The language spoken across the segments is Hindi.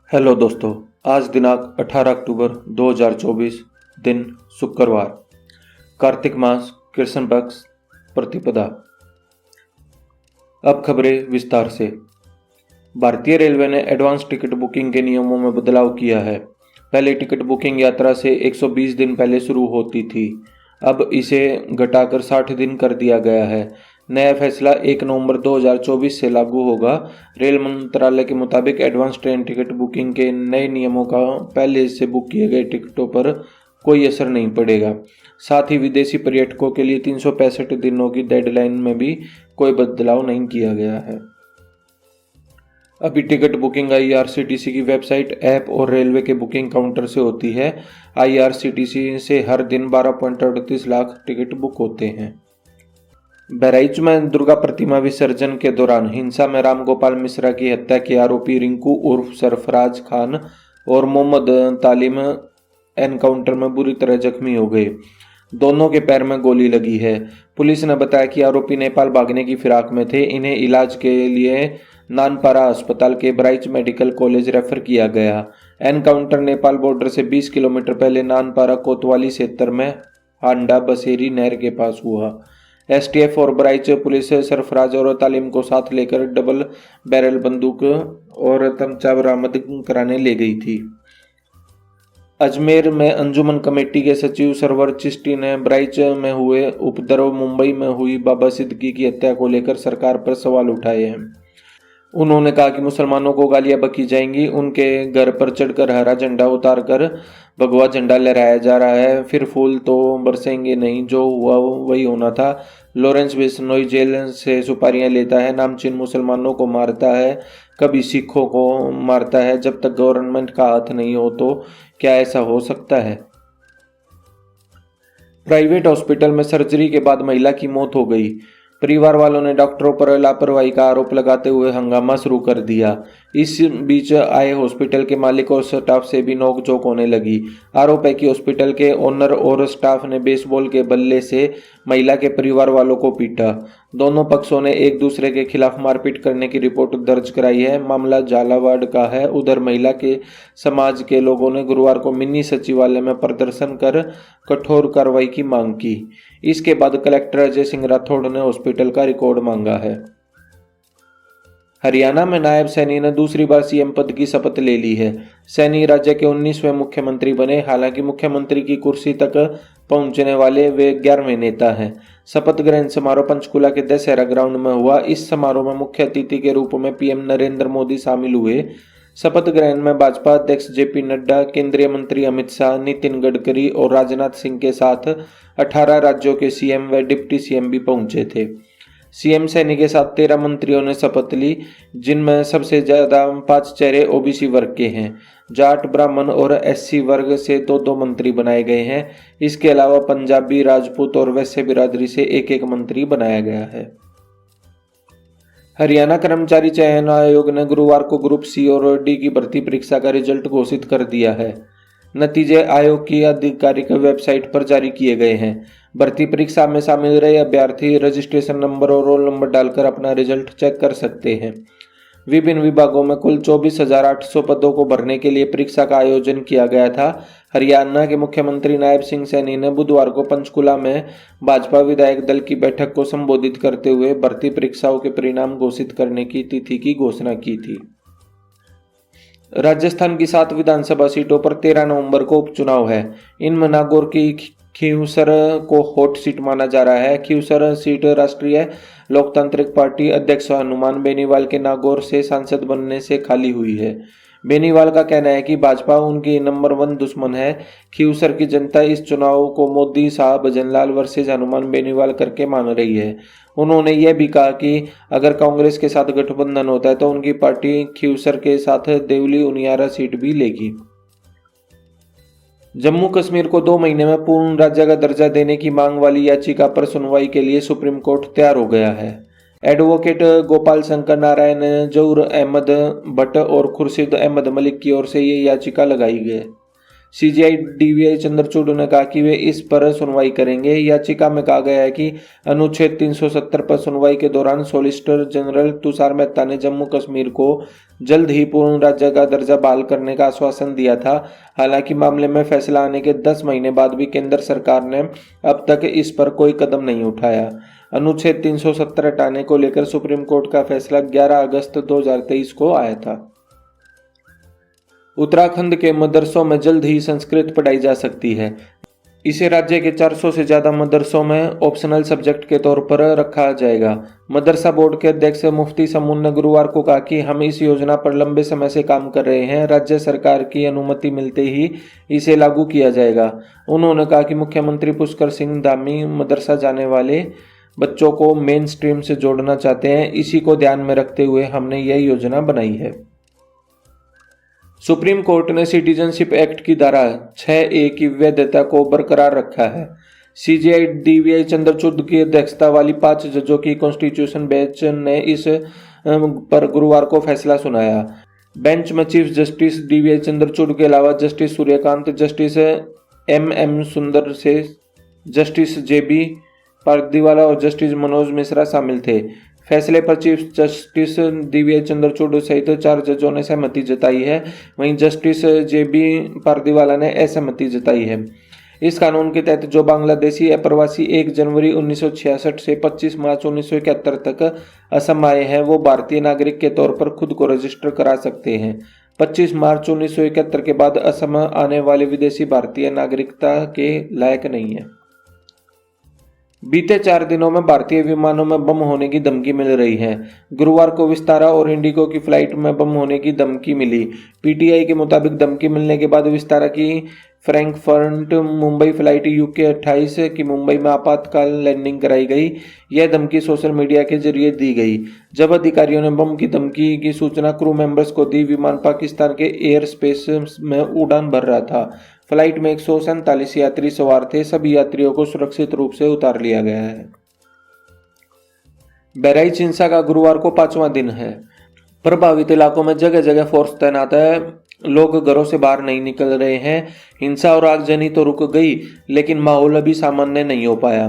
हेलो दोस्तों, आज दिनांक 18 अक्टूबर 2024, दिन शुक्रवार, कार्तिक मास, कृष्ण पक्ष, प्रतिपदा। अब खबरें विस्तार से। भारतीय रेलवे ने एडवांस टिकट बुकिंग के नियमों में बदलाव किया है। पहले टिकट बुकिंग यात्रा से 120 दिन पहले शुरू होती थी, अब इसे घटाकर 60 दिन कर दिया गया है। नया फैसला 1 नवंबर 2024 से लागू होगा। रेल मंत्रालय के मुताबिक एडवांस ट्रेन टिकट बुकिंग के नए नियमों का पहले से बुक किए गए टिकटों पर कोई असर नहीं पड़ेगा। साथ ही विदेशी पर्यटकों के लिए 365 दिनों की डेडलाइन में भी कोई बदलाव नहीं किया गया है। अभी टिकट बुकिंग आईआरसीटीसी की वेबसाइट, ऐप और रेलवे के बुकिंग काउंटर से होती है। आईआरसीटीसी से हर दिन 12.38 लाख टिकट बुक होते हैं। बहराइच में दुर्गा प्रतिमा विसर्जन के दौरान हिंसा में रामगोपाल मिश्रा की हत्या के आरोपी रिंकू उर्फ सरफराज खान और मोहम्मद तालिम एनकाउंटर में बुरी तरह जख्मी हो गए। दोनों के पैर में गोली लगी है। पुलिस ने बताया कि आरोपी नेपाल भागने की फिराक में थे। इन्हें इलाज के लिए नानपारा अस्पताल के बहराइच मेडिकल कॉलेज रेफर किया गया। एनकाउंटर नेपाल बॉर्डर से 20 किलोमीटर पहले नानपारा कोतवाली क्षेत्र में हांडा बसेरी नहर के पास हुआ। एसटीएफ और बहराइच पुलिस सरफराज और तालिम को साथ लेकर डबल बैरल बंदूक और तमचा बरामद कराने ले गई थी। अजमेर में अंजुमन कमेटी के सचिव सरवर चिश्ती ने बहराइच में हुए उपद्रव, मुंबई में हुई बाबा सिद्दीकी की हत्या को लेकर सरकार पर सवाल उठाए हैं। उन्होंने कहा कि मुसलमानों को गालियां बकी जाएंगी, उनके घर पर चढ़कर हरा झंडा उतारकर भगवा झंडा लहराया जा रहा है, फिर फूल तो बरसेंगे नहीं, जो हुआ वही होना था। लॉरेंस बिश्नोई जेल से सुपारियां लेता है, नामचीन मुसलमानों को मारता है, कभी सिखों को मारता है। जब तक गवर्नमेंट का हाथ नहीं हो तो क्या ऐसा हो सकता है? प्राइवेट हॉस्पिटल में सर्जरी के बाद महिला की मौत हो गई। परिवार वालों ने डॉक्टरों पर लापरवाही का आरोप लगाते हुए हंगामा शुरू कर दिया। इस बीच आए हॉस्पिटल के मालिक और स्टाफ से भी नोकझोंक होने लगी। आरोप है कि हॉस्पिटल के ओनर और स्टाफ ने बेसबॉल के बल्ले से महिला के परिवार वालों को पीटा। दोनों पक्षों ने एक दूसरे के खिलाफ मारपीट करने की रिपोर्ट दर्ज कराई है। मामला झालावाड़ का है। उधर महिला के समाज के लोगों ने गुरुवार को मिनी सचिवालय में प्रदर्शन कर कठोर कार्रवाई की मांग की। इसके बाद कलेक्टर अजय सिंह राठौड़ ने हॉस्पिटल का रिकॉर्ड मांगा है। हरियाणा में नायब सैनी ने दूसरी बार सीएम पद की शपथ ले ली है। सैनी राज्य के 19वें मुख्यमंत्री बने। हालांकि मुख्यमंत्री की कुर्सी तक पहुंचने वाले वे 11वें नेता हैं। शपथ ग्रहण समारोह पंचकुला के दशहरा ग्राउंड में हुआ। इस समारोह में मुख्य अतिथि के रूप में पीएम नरेंद्र मोदी शामिल हुए। शपथ ग्रहण में भाजपा अध्यक्ष जेपी नड्डा, केंद्रीय मंत्री अमित शाह, नितिन गडकरी और राजनाथ सिंह के साथ 18 राज्यों के सीएम व डिप्टी सीएम भी पहुंचे थे। सीएम सैनी के साथ 13 मंत्रियों ने शपथ ली, जिनमें सबसे ज्यादा 5 चेहरे ओबीसी वर्ग के हैं। जाट, ब्राह्मण और एससी वर्ग से 2-2 मंत्री बनाए गए हैं। इसके अलावा पंजाबी, राजपूत और वैश्य बिरादरी से 1-1 मंत्री बनाया गया है। हरियाणा कर्मचारी चयन आयोग ने गुरुवार को ग्रुप सी और डी की भर्ती परीक्षा का रिजल्ट घोषित कर दिया है। नतीजे आयोग की आधिकारिक वेबसाइट पर जारी किए गए हैं। भर्ती परीक्षा में शामिल रहे अभ्यर्थी रजिस्ट्रेशन नंबर और रोल नंबर डालकर अपना रिजल्ट चेक कर सकते हैं। विभिन्न विभागों में कुल 24,800 पदों को भरने के लिए परीक्षा का आयोजन किया गया था। हरियाणा के मुख्यमंत्री नायब सिंह सैनी ने बुधवार को पंचकुला में भाजपा विधायक दल की बैठक को संबोधित करते हुए भर्ती परीक्षाओं के परिणाम घोषित करने की तिथि की घोषणा की थी। राजस्थान की 7 विधानसभा सीटों पर 13 नवंबर को उपचुनाव है। इनमें नागौर की खींवसर को हॉट सीट माना जा रहा है। खींवसर सीट राष्ट्रीय लोकतांत्रिक पार्टी अध्यक्ष हनुमान बेनीवाल के नागौर से सांसद बनने से खाली हुई है। बेनीवाल का कहना है कि भाजपा उनकी नंबर 1 दुश्मन है। खींवसर की जनता इस चुनाव को मोदी, शाह, भजनलाल वर्सेज हनुमान बेनीवाल करके मान रही है। उन्होंने यह भी कहा कि अगर कांग्रेस के साथ गठबंधन होता है तो उनकी पार्टी खींवसर के साथ देवली उनियारा सीट भी लेगी। जम्मू कश्मीर को 2 महीने में पूर्ण राज्य का दर्जा देने की मांग वाली याचिका पर सुनवाई के लिए सुप्रीम कोर्ट तैयार हो गया है। एडवोकेट गोपाल शंकर नारायण, जहूर अहमद भट्ट और खुर्शीद अहमद मलिक की ओर से ये याचिका लगाई गई। सीजेआई डीवीआई चंद्रचूड़ ने कहा कि वे इस पर सुनवाई करेंगे। याचिका में कहा गया है कि अनुच्छेद 370 पर सुनवाई के दौरान सॉलिसिटर जनरल तुषार मेहता ने जम्मू कश्मीर को जल्द ही पूर्ण राज्य का दर्जा बहाल करने का आश्वासन दिया था। हालांकि मामले में फैसला आने के 10 महीने बाद भी केंद्र सरकार ने अब तक इस पर कोई कदम नहीं उठाया। अनुच्छेद 370 हटाने को लेकर सुप्रीम कोर्ट का फैसला 11 अगस्त 2023 को आया था। उत्तराखंड के मदरसों में जल्द ही संस्कृत पढ़ाई जा सकती है। इसे राज्य के 400 से ज्यादा मदरसों में ऑप्शनल सब्जेक्ट के तौर पर रखा जाएगा। मदरसा बोर्ड के अध्यक्ष मुफ्ती समून ने गुरुवार को कहा कि हम इस योजना पर लंबे समय से काम कर रहे हैं। राज्य सरकार की अनुमति मिलते ही इसे लागू किया जाएगा। उन्होंने कहा कि मुख्यमंत्री पुष्कर सिंह धामी मदरसा जाने वाले बच्चों को मेन स्ट्रीम से जोड़ना चाहते हैं। इसी को ध्यान में रखते हुए हमने यह योजना बनाई है। सुप्रीम कोर्ट ने सिटीजनशिप एक्ट की धारा 6A की वैधता को बरकरार रखा है। सीजेआई डीवीआई चंद्रचूड़ की अध्यक्षता वाली 5 जजों की कॉन्स्टिट्यूशन बेंच ने इस पर गुरुवार को फैसला सुनाया। बेंच में चीफ जस्टिस डीवीआई चंद्रचूड़ के अलावा जस्टिस सूर्यकांत, जस्टिस MM सुंदर से, जस्टिस JB पारदीवाला और जस्टिस मनोज मिश्रा शामिल थे। फैसले पर चीफ जस्टिस डीवीआई चंद्रचूड़ सहित 4 जजों ने सहमति जताई है। वहीं जस्टिस JB पारदीवाला ने असहमति जताई है। इस कानून के तहत जो बांग्लादेशी अप्रवासी 1 जनवरी 1966 से 25 मार्च 1971 तक असम आए हैं, वो भारतीय नागरिक के तौर पर खुद को रजिस्टर करा सकते हैं। 25 मार्च 1971 के बाद असम आने वाले विदेशी भारतीय नागरिकता के लायक नहीं है। बीते 4 दिनों में भारतीय विमानों में बम होने की धमकी मिल रही है। गुरुवार को विस्तारा और इंडिगो की फ्लाइट में बम होने की धमकी मिली। पीटीआई के मुताबिक धमकी मिलने के बाद विस्तारा की फ्रैंकफर्ट मुंबई फ्लाइट UK 28 की मुंबई में आपातकाल लैंडिंग कराई गई। यह धमकी सोशल मीडिया के जरिए दी गई। जब अधिकारियों ने बम की धमकी की सूचना क्रू मेंबर्स को दी, विमान पाकिस्तान के एयर स्पेस में उड़ान भर रहा था। फ्लाइट में 147 यात्री सवार थे। सभी यात्रियों को सुरक्षित रूप से उतार लिया गया है। बहराइच हिंसा का गुरुवार को 5वां दिन है। प्रभावित इलाकों में जगह जगह फोर्स तैनात है। लोग घरों से बाहर नहीं निकल रहे हैं। हिंसा और आगजनी तो रुक गई, लेकिन माहौल अभी सामान्य नहीं हो पाया।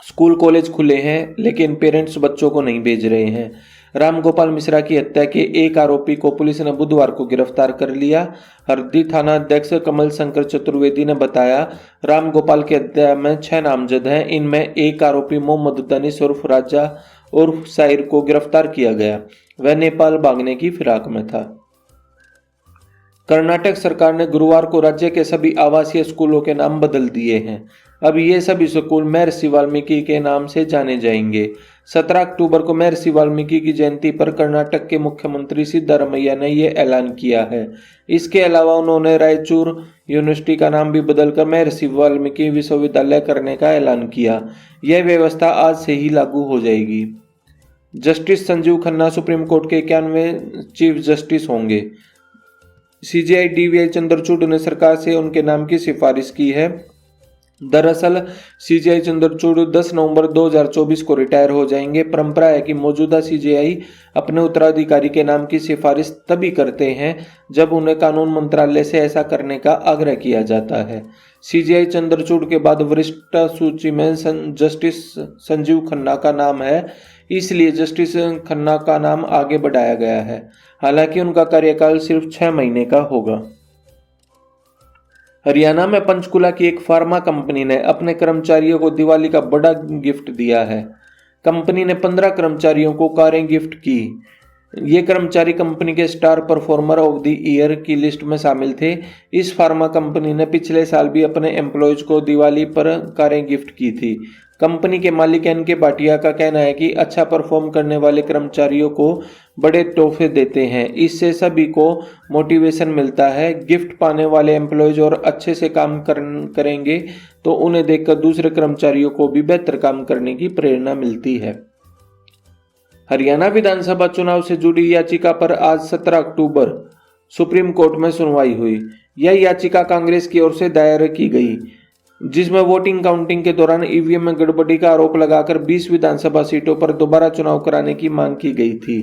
स्कूल कॉलेज खुले हैं, लेकिन पेरेंट्स बच्चों को नहीं भेज रहे हैं। रामगोपाल मिश्रा की हत्या के एक आरोपी को पुलिस ने बुधवार को गिरफ्तार कर लिया। हरदी थाना अध्यक्ष कमल शंकर चतुर्वेदी ने बताया, रामगोपाल की हत्या में 6 नामजद हैं। इनमें एक आरोपी मोहम्मद दनिश उर्फ राजा उर्फ साहिर को गिरफ्तार किया गया। वह नेपाल भागने की फिराक में था। कर्नाटक सरकार ने गुरुवार को राज्य के सभी आवासीय स्कूलों के नाम बदल दिए हैं। अब ये सभी स्कूल महर्षि वाल्मीकि के नाम से जाने जाएंगे। 17 अक्टूबर को महर्षि वाल्मीकि की जयंती पर कर्नाटक के मुख्यमंत्री सिद्धारमैया ने यह ऐलान किया है। इसके अलावा उन्होंने रायचूर यूनिवर्सिटी का नाम भी बदलकर महर्षि वाल्मीकि विश्वविद्यालय करने का ऐलान किया। यह व्यवस्था आज से ही लागू हो जाएगी। Justice Sanjeev Khanna supreme court के 91वें चीफ जस्टिस होंगे। सीजेआई डीवीआई चंद्रचूड़ ने सरकार से उनके नाम की सिफारिश की है। दरअसल सीजेआई चंद्रचूड़ 10 नवंबर 2024 को रिटायर हो जाएंगे। परंपरा है कि मौजूदा सीजेआई अपने उत्तराधिकारी के नाम की सिफारिश तभी करते हैं जब उन्हें कानून मंत्रालय से ऐसा करने का आग्रह किया जाता है। सीजेआई चंद्रचूड़ के बाद वरिष्ठ सूची में जस्टिस संजीव खन्ना का नाम है, इसलिए जस्टिस खन्ना का नाम आगे बढ़ाया गया है। हालांकि उनका कार्यकाल सिर्फ 6 महीने का होगा। हरियाणा में पंचकुला की एक फार्मा कंपनी ने अपने कर्मचारियों को दिवाली का बड़ा गिफ्ट दिया है। कंपनी ने 15 कर्मचारियों को कारें गिफ्ट की। ये कर्मचारी कंपनी के star performer of the year की लिस्ट में शामिल थे। इस फार्मा कंपनी ने पिछले साल भी अपने एम्प्लॉयज को दिवाली पर कारें गिफ्ट की थी। कंपनी के मालिक NK भाटिया का कहना है कि अच्छा परफॉर्म करने वाले कर्मचारियों को बड़े तोहफे देते हैं। इससे सभी को मोटिवेशन मिलता है। गिफ्ट पाने वाले एम्प्लॉयज और अच्छे से काम करेंगे तो उन्हें देखकर दूसरे कर्मचारियों को भी बेहतर काम करने की प्रेरणा मिलती है। हरियाणा विधानसभा चुनाव से जुड़ी याचिका पर आज 17 अक्टूबर सुप्रीम कोर्ट में सुनवाई हुई। यह याचिका कांग्रेस की ओर से दायर की गई, जिसमें वोटिंग काउंटिंग के दौरान ईवीएम में गड़बड़ी का आरोप लगाकर 20 विधानसभा सीटों पर दोबारा चुनाव कराने की मांग की गई थी।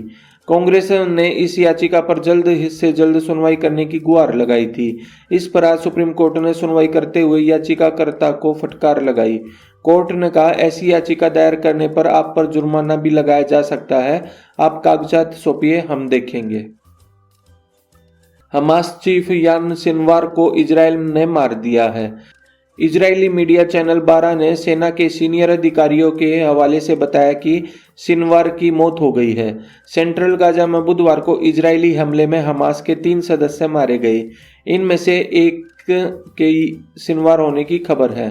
कांग्रेस ने इस याचिका पर जल्द से जल्द सुनवाई करने की गुहार लगाई थी। इस पर आज सुप्रीम कोर्ट ने सुनवाई करते हुए याचिकाकर्ता को फटकार लगाई। कोर्ट ने कहा, ऐसी याचिका दायर करने पर आप पर जुर्माना भी लगाया जा सकता है। आप कागजात सौंपिए, हम देखेंगे। हमास चीफ यान सिनवार को इजराइल ने मार दिया है। इजरायली मीडिया चैनल 12 ने सेना के सीनियर अधिकारियों के हवाले से बताया कि सिनवार की मौत हो गई है। सेंट्रल गाजा में बुधवार को इजरायली हमले में हमास के 3 सदस्य मारे गए। इनमें से एक के सिनवार होने की खबर है।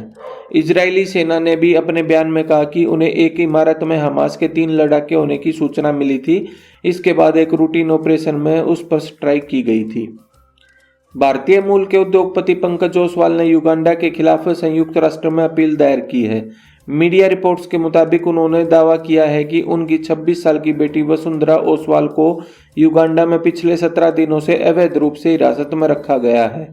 इजरायली सेना ने भी अपने बयान में कहा कि उन्हें एक इमारत में हमास के 3 लड़ाके होने की सूचना मिली थी। इसके बाद एक रूटीन ऑपरेशन में उस पर स्ट्राइक की गई थी। भारतीय मूल के उद्योगपति पंकज ओसवाल ने युगांडा के खिलाफ संयुक्त राष्ट्र में अपील दायर की है। मीडिया रिपोर्ट्स के मुताबिक उन्होंने दावा किया है कि उनकी 26 साल की बेटी वसुंधरा ओसवाल को युगांडा में पिछले 17 दिनों से अवैध रूप से हिरासत में रखा गया है।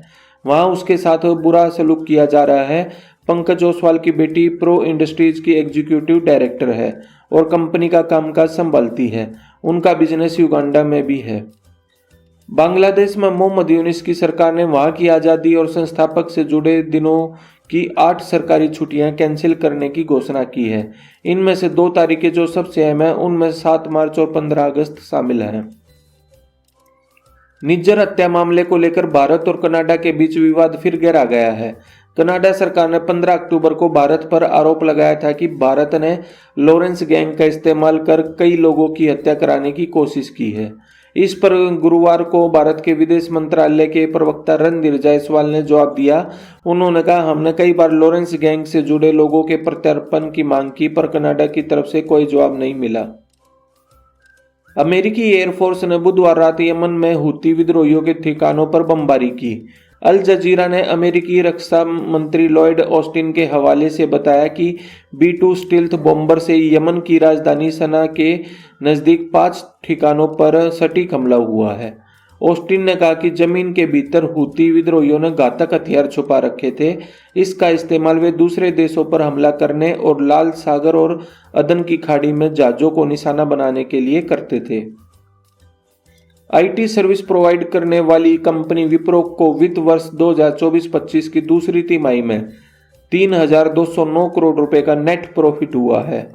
वहां उसके साथ बुरा सलूक किया जा रहा है। पंकज ओसवाल की बेटी प्रो इंडस्ट्रीज की एग्जीक्यूटिव डायरेक्टर है और कंपनी का कामकाज संभालती है। उनका बिजनेस युगांडा में भी है। बांग्लादेश में मोहम्मद यूनिस की सरकार ने वहां की आज़ादी और संस्थापक से जुड़े दिनों की 8 सरकारी छुट्टियां कैंसिल करने की घोषणा की है। इनमें से 2 तारीखें जो सबसे अहम है, उनमें 7 मार्च और 15 अगस्त शामिल हैं। निज्जर हत्या मामले को लेकर भारत और कनाडा के बीच विवाद फिर गहरा गया है। कनाडा सरकार ने 15 अक्टूबर को भारत पर आरोप लगाया था कि भारत ने लॉरेंस गैंग का इस्तेमाल कर कई लोगों की हत्या कराने की कोशिश की है। इस पर गुरुवार को भारत के विदेश मंत्रालय के प्रवक्ता रणधीर जायसवाल ने जवाब दिया। उन्होंने कहा, हमने कई बार लॉरेंस गैंग से जुड़े लोगों के प्रत्यर्पण की मांग की, पर कनाडा की तरफ से कोई जवाब नहीं मिला। अमेरिकी एयरफोर्स ने बुधवार रात यमन में हुती विद्रोहियों के ठिकानों पर बमबारी की। अल जजीरा ने अमेरिकी रक्षा मंत्री लॉयड ऑस्टिन के हवाले से बताया कि B-2 स्टील्थ बॉम्बर से यमन की राजधानी सना के नजदीक 5 ठिकानों पर सटीक हमला हुआ है। ऑस्टिन ने कहा कि जमीन के भीतर हुती विद्रोहियों ने घातक हथियार छुपा रखे थे। इसका इस्तेमाल वे दूसरे देशों पर हमला करने और लाल सागर और अदन की खाड़ी में जहाजों को निशाना बनाने के लिए करते थे। IT सर्विस प्रोवाइड करने वाली कंपनी विप्रो को वित्त वर्ष 2024-25 की दूसरी तिमाही में 3,209 करोड़ रुपए का नेट प्रॉफिट हुआ है।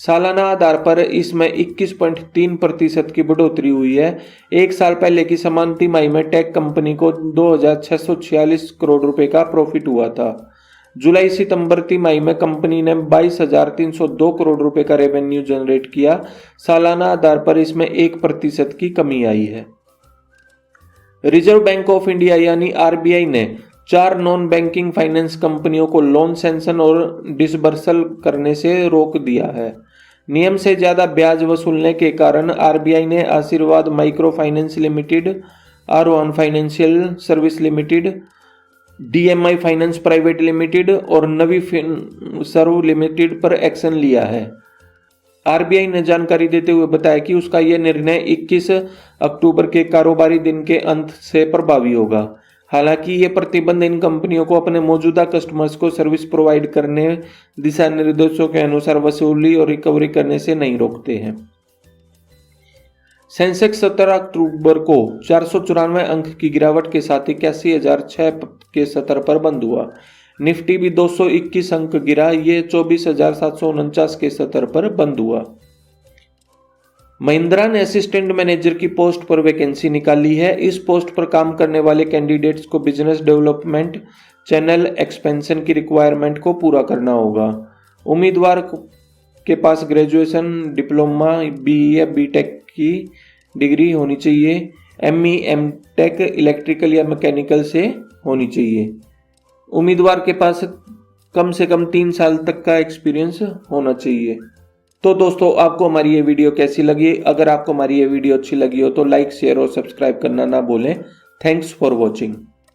सालाना आधार पर इसमें 21.3% की बढ़ोतरी हुई है। एक साल पहले की समान तिमाही में टेक कंपनी को 2,646 करोड़ रुपए का प्रॉफिट हुआ था। जुलाई सितंबर तिमाही में कंपनी ने 22,302 करोड़ रुपए का रेवेन्यू जनरेट किया। सालाना आधार पर इसमें 1% की कमी आई है। रिजर्व बैंक ऑफ इंडिया यानी RBI ने 4 नॉन बैंकिंग फाइनेंस कंपनियों को लोन सैंक्शन और डिसबर्सल करने से रोक दिया है। नियम से ज्यादा ब्याज वसूलने के कारण RBI ने Ashirvad micro finance limited, Arohan financial service limited, DMI finance private limited और नवी सर्व लिमिटेड पर एक्शन लिया है। RBI ने जानकारी देते हुए बताया कि उसका यह निर्णय 21 अक्टूबर के कारोबारी दिन के अंत से प्रभावी होगा। हालांकि ये प्रतिबंध इन कंपनियों को अपने मौजूदा कस्टमर्स को सर्विस प्रोवाइड करने, दिशा निर्देशों के अनुसार वसूली और रिकवरी करने से नहीं रोकते हैं। सेंसेक्स 17 अक्टूबर को 494 अंक की गिरावट के साथ 81,006 के स्तर पर बंद हुआ। निफ्टी भी 221 अंक गिरा, ये 24,749 के स्तर पर बंद हुआ। महिंद्रा ने असिस्टेंट मैनेजर की पोस्ट पर वैकेंसी निकाली है। इस पोस्ट पर काम करने वाले कैंडिडेट्स को बिजनेस डेवलपमेंट, चैनल एक्सपेंशन की रिक्वायरमेंट को पूरा करना होगा। उम्मीदवार के पास ग्रेजुएशन, डिप्लोमा, BE, BTech की डिग्री होनी चाहिए। ME, MTech इलेक्ट्रिकल या मैकेनिकल से होनी चाहिए। उम्मीदवार के पास कम से कम 3 साल तक का एक्सपीरियंस होना चाहिए। तो दोस्तों, आपको हमारी ये वीडियो कैसी लगी? अगर आपको हमारी ये वीडियो अच्छी लगी हो तो लाइक, शेयर और सब्सक्राइब करना ना भूलें। Thanks for watching.